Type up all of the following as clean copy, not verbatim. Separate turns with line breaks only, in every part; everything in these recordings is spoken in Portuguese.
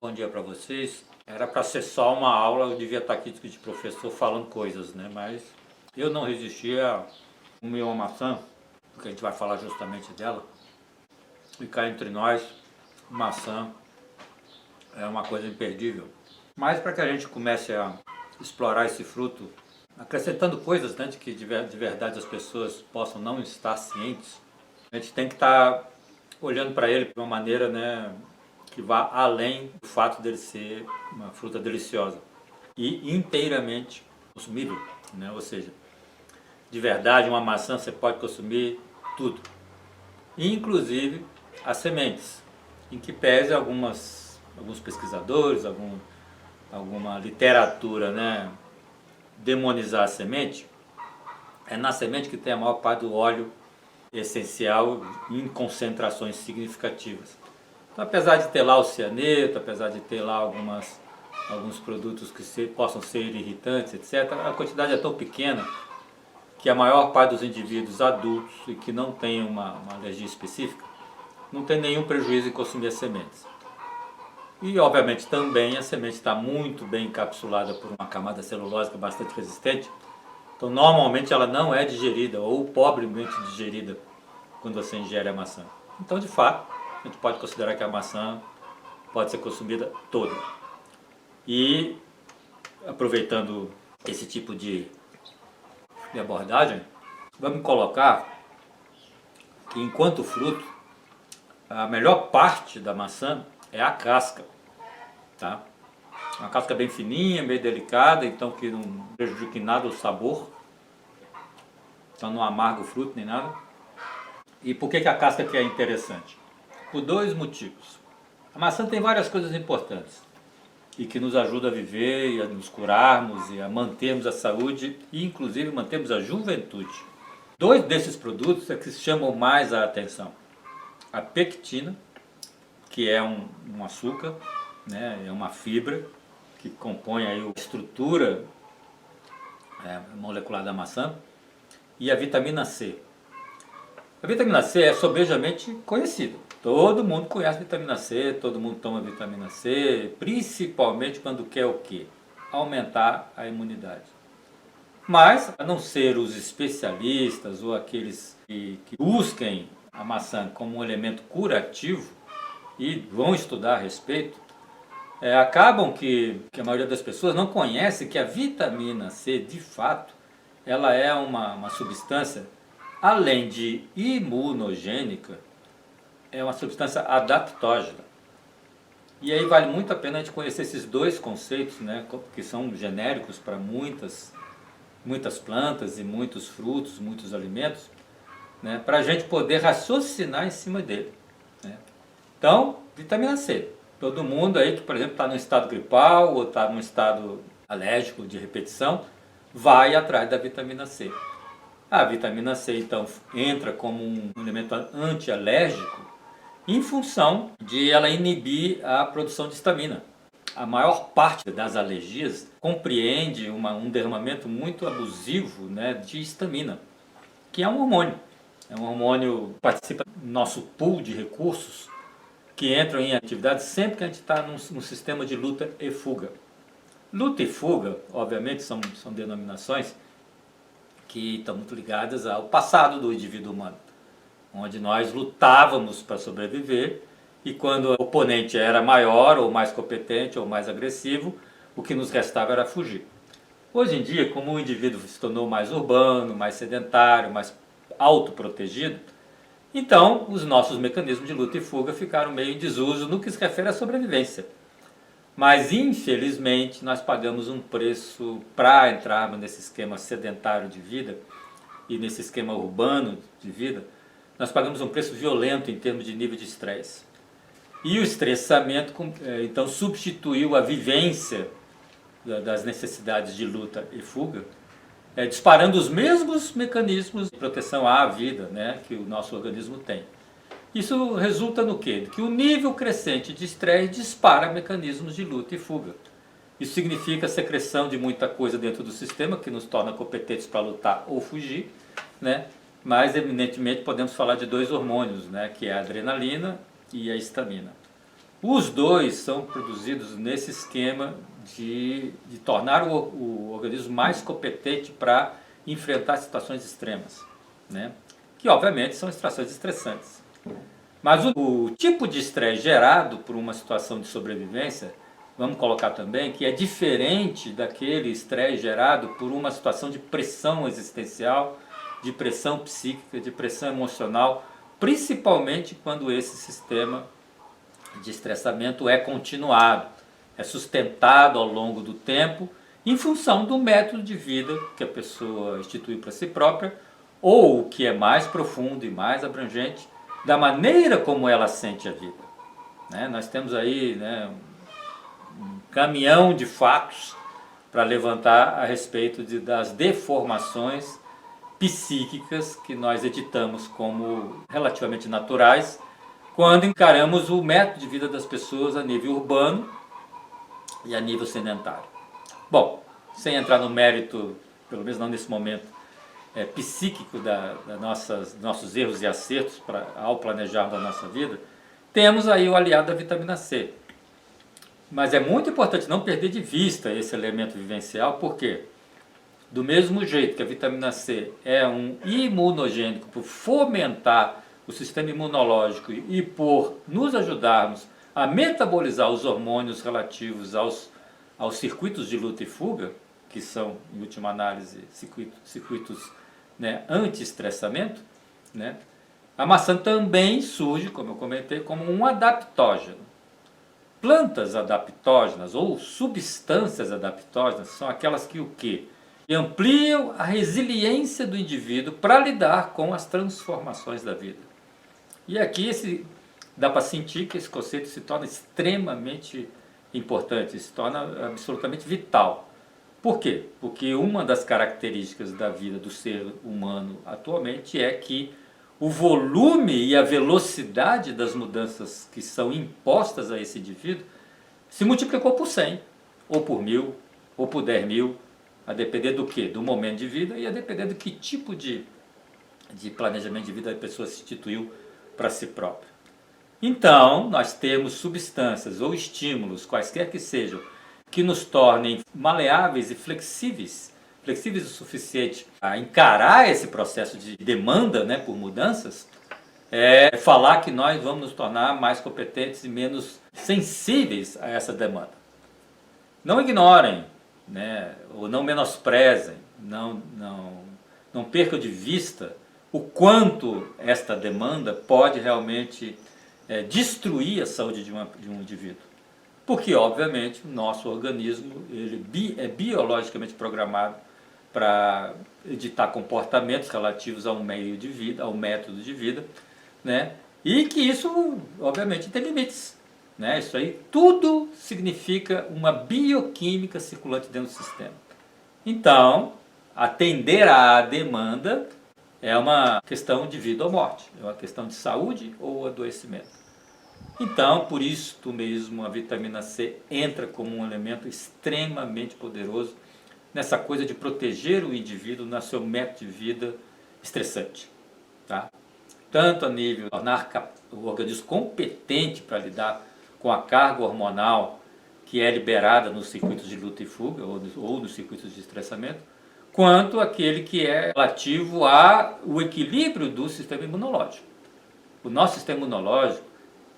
Bom dia para vocês. Era para ser só uma aula, eu devia estar aqui de professor falando coisas, né? Mas eu não resisti a comer uma maçã, porque a gente vai falar justamente dela. E cá entre nós, maçã é uma coisa imperdível. Mas para que a gente comece a explorar esse fruto, acrescentando coisas, né, de que de verdade as pessoas possam não estar cientes, a gente tem que estar olhando para ele de uma maneira, né, que vá além do fato dele ser uma fruta deliciosa e inteiramente consumível, né? Ou seja, de verdade uma maçã você pode consumir tudo, inclusive as sementes, em que pese alguns pesquisadores, alguma literatura, né, demonizar a semente. É na semente que tem a maior parte do óleo essencial em concentrações significativas. Então, apesar de ter lá o cianeto, apesar de ter lá alguns produtos que possam ser irritantes, etc., a quantidade é tão pequena que a maior parte dos indivíduos adultos e que não têm uma alergia específica não tem nenhum prejuízo em consumir as sementes. E, obviamente, também a semente está muito bem encapsulada por uma camada celulósica bastante resistente. Então, normalmente ela não é digerida ou pobremente digerida quando você ingere a maçã. Então, de fato, a gente pode considerar que a maçã pode ser consumida toda. E, aproveitando esse tipo de abordagem, vamos colocar que, enquanto fruto, a melhor parte da maçã é a casca, tá? Uma casca bem fininha, meio delicada, então que não prejudique em nada o sabor, então não amarga o fruto nem nada. E por que a casca que é interessante? Por dois motivos. A maçã tem várias coisas importantes e que nos ajuda a viver e a nos curarmos e a mantermos a saúde e inclusive mantermos a juventude. Dois desses produtos é que chamam mais a atenção. A pectina, que é um açúcar, né, é uma fibra que compõe aí a estrutura molecular da maçã, e a vitamina C. A vitamina C é sobejamente conhecida. Todo mundo conhece vitamina C, todo mundo toma vitamina C, principalmente quando quer o quê? Aumentar a imunidade. Mas, a não ser os especialistas ou aqueles que busquem a maçã como um elemento curativo e vão estudar a respeito, acabam que a maioria das pessoas não conhece que a vitamina C, de fato, ela é uma substância, além de imunogênica, é uma substância adaptógena. E aí vale muito a pena a gente conhecer esses dois conceitos, né, que são genéricos para muitas plantas e muitos frutos, muitos alimentos, né, para a gente poder raciocinar em cima dele, né? Então, vitamina C. Todo mundo aí que, por exemplo, está no estado gripal ou está no estado alérgico de repetição, vai atrás da vitamina C. A vitamina C, então, entra como um elemento antialérgico em função de ela inibir a produção de histamina. A maior parte das alergias compreende um derramamento muito abusivo, né, de histamina, que é um hormônio. É um hormônio que participa do nosso pool de recursos que entram em atividade sempre que a gente está num sistema de luta e fuga. Luta e fuga, obviamente, são denominações que estão muito ligadas ao passado do indivíduo humano, onde nós lutávamos para sobreviver e quando o oponente era maior ou mais competente ou mais agressivo, o que nos restava era fugir. Hoje em dia, como o indivíduo se tornou mais urbano, mais sedentário, mais autoprotegido, então os nossos mecanismos de luta e fuga ficaram meio em desuso no que se refere à sobrevivência. Mas infelizmente nós pagamos um preço para entrarmos nesse esquema sedentário de vida e nesse esquema urbano de vida. Nós pagamos um preço violento em termos de nível de estresse. E o estressamento então substituiu a vivência das necessidades de luta e fuga, disparando os mesmos mecanismos de proteção à vida, né, que o nosso organismo tem. Isso resulta no quê? Que o nível crescente de estresse dispara mecanismos de luta e fuga. Isso significa a secreção de muita coisa dentro do sistema que nos torna competentes para lutar ou fugir, né? Mas evidentemente podemos falar de dois hormônios, né, que é a adrenalina e a histamina. Os dois são produzidos nesse esquema de tornar o organismo mais competente para enfrentar situações extremas, né? Que obviamente são situações estressantes. Mas o tipo de estresse gerado por uma situação de sobrevivência, vamos colocar também, que é diferente daquele estresse gerado por uma situação de pressão existencial, de pressão psíquica, de pressão emocional, principalmente quando esse sistema de estressamento é continuado, é sustentado ao longo do tempo, em função do método de vida que a pessoa instituiu para si própria, ou o que é mais profundo e mais abrangente, da maneira como ela sente a vida. Né? Nós temos aí, né, um caminhão de fatos para levantar a respeito das deformações psíquicas que nós editamos como relativamente naturais quando encaramos o método de vida das pessoas a nível urbano e a nível sedentário. Bom, sem entrar no mérito, pelo menos não nesse momento, psíquico nossos erros e acertos ao planejar da nossa vida, temos aí o aliado da vitamina C. Mas é muito importante não perder de vista esse elemento vivencial, porque do mesmo jeito que a vitamina C é um imunogênico por fomentar o sistema imunológico e por nos ajudarmos a metabolizar os hormônios relativos aos circuitos de luta e fuga, que são, em última análise, circuitos, né, anti-estressamento, né, a maçã também surge, como eu comentei, como um adaptógeno. Plantas adaptógenas ou substâncias adaptógenas são aquelas que o quê? E ampliam a resiliência do indivíduo para lidar com as transformações da vida. E aqui dá para sentir que esse conceito se torna extremamente importante, se torna absolutamente vital. Por quê? Porque uma das características da vida do ser humano atualmente é que o volume e a velocidade das mudanças que são impostas a esse indivíduo se multiplicou por 100, ou por 1000, ou por 10.000, a depender do quê? Do momento de vida e a depender do que tipo de planejamento de vida a pessoa se instituiu para si própria. Então, nós temos substâncias ou estímulos, quaisquer que sejam, que nos tornem maleáveis e flexíveis o suficiente a encarar esse processo de demanda, né, por mudanças, é falar que nós vamos nos tornar mais competentes e menos sensíveis a essa demanda. Não ignorem, né, ou não menosprezem, não percam de vista o quanto esta demanda pode realmente destruir a saúde de um indivíduo. Porque, obviamente, o nosso organismo é biologicamente programado para editar comportamentos relativos ao meio de vida, ao método de vida, né? E que isso, obviamente, tem limites. Né? Isso aí tudo significa uma bioquímica circulante dentro do sistema. Então, atender à demanda é uma questão de vida ou morte, é uma questão de saúde ou adoecimento. Então, por isso mesmo, a vitamina C entra como um elemento extremamente poderoso nessa coisa de proteger o indivíduo no seu método de vida estressante. Tá? Tanto a nível de tornar o organismo competente para lidar com a carga hormonal que é liberada nos circuitos de luta e fuga ou nos circuitos de estressamento, quanto aquele que é relativo ao equilíbrio do sistema imunológico. O nosso sistema imunológico,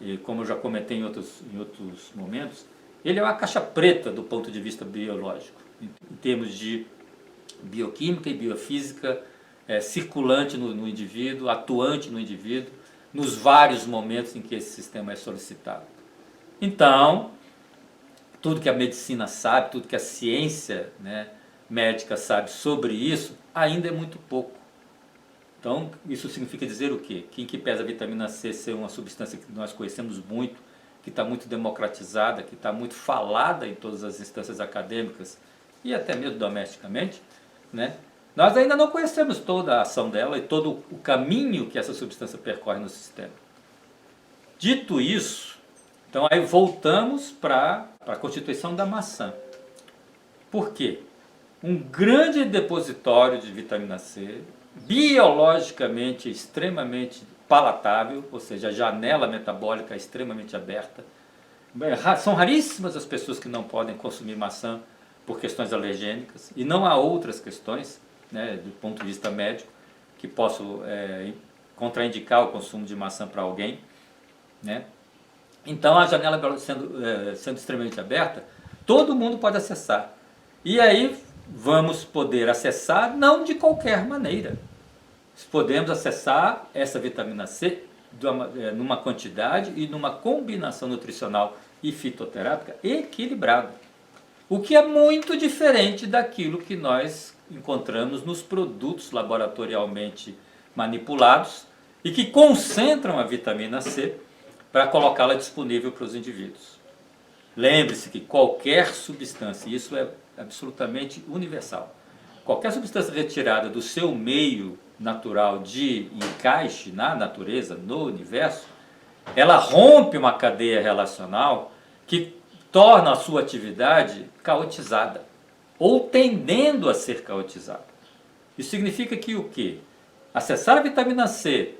e como eu já comentei em outros momentos, ele é uma caixa preta do ponto de vista biológico, em termos de bioquímica e biofísica circulante no indivíduo, atuante no indivíduo, nos vários momentos em que esse sistema é solicitado. Então, tudo que a medicina sabe, tudo que a ciência, né, médica sabe sobre isso, ainda é muito pouco. Então, isso significa dizer o quê? Que em que pese a vitamina C ser uma substância que nós conhecemos muito, que está muito democratizada, que está muito falada em todas as instâncias acadêmicas e até mesmo domesticamente, né? Nós ainda não conhecemos toda a ação dela e todo o caminho que essa substância percorre no sistema. Dito isso, então aí voltamos para a constituição da maçã. Por quê? Um grande depositório de vitamina C, biologicamente extremamente palatável, ou seja, a janela metabólica é extremamente aberta, São raríssimas as pessoas que não podem consumir maçã por questões alergênicas, e não há outras questões, né, do ponto de vista médico, que possam contraindicar o consumo de maçã para alguém, né? Então a janela sendo extremamente aberta, todo mundo pode acessar. E aí vamos poder acessar não de qualquer maneira. Podemos acessar essa vitamina C numa quantidade e numa combinação nutricional e fitoterápica equilibrada. O que é muito diferente daquilo que nós encontramos nos produtos laboratorialmente manipulados e que concentram a vitamina C para colocá-la disponível para os indivíduos. Lembre-se que qualquer substância, isso é absolutamente universal, qualquer substância retirada do seu meio natural de encaixe na natureza, no universo, ela rompe uma cadeia relacional que torna a sua atividade caotizada, ou tendendo a ser caotizada. Isso significa que o quê? Acessar a vitamina C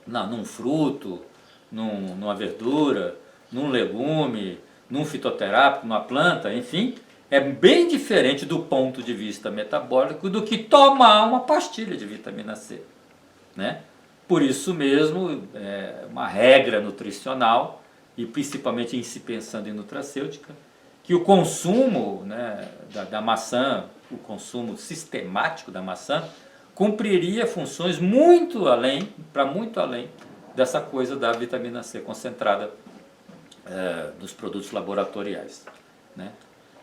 num fruto, numa verdura, num legume, num fitoterápico, numa planta, enfim, é bem diferente do ponto de vista metabólico do que tomar uma pastilha de vitamina C, né? Por isso mesmo, uma regra nutricional, e principalmente em se pensando em nutracêutica, que o consumo, né, da maçã, o consumo sistemático da maçã, cumpriria funções muito além, para muito além dessa coisa da vitamina C concentrada dos produtos laboratoriais, né?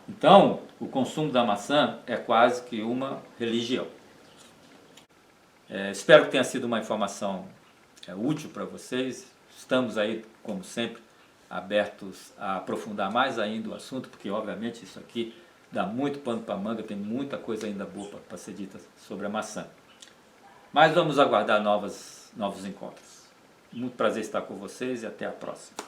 Então, o consumo da maçã é quase que uma religião. Espero que tenha sido uma informação útil para vocês. Estamos aí, como sempre, abertos a aprofundar mais ainda o assunto, porque obviamente isso aqui dá muito pano para manga, tem muita coisa ainda boa para ser dita sobre a maçã. Mas vamos aguardar novos encontros. Muito prazer estar com vocês e até a próxima.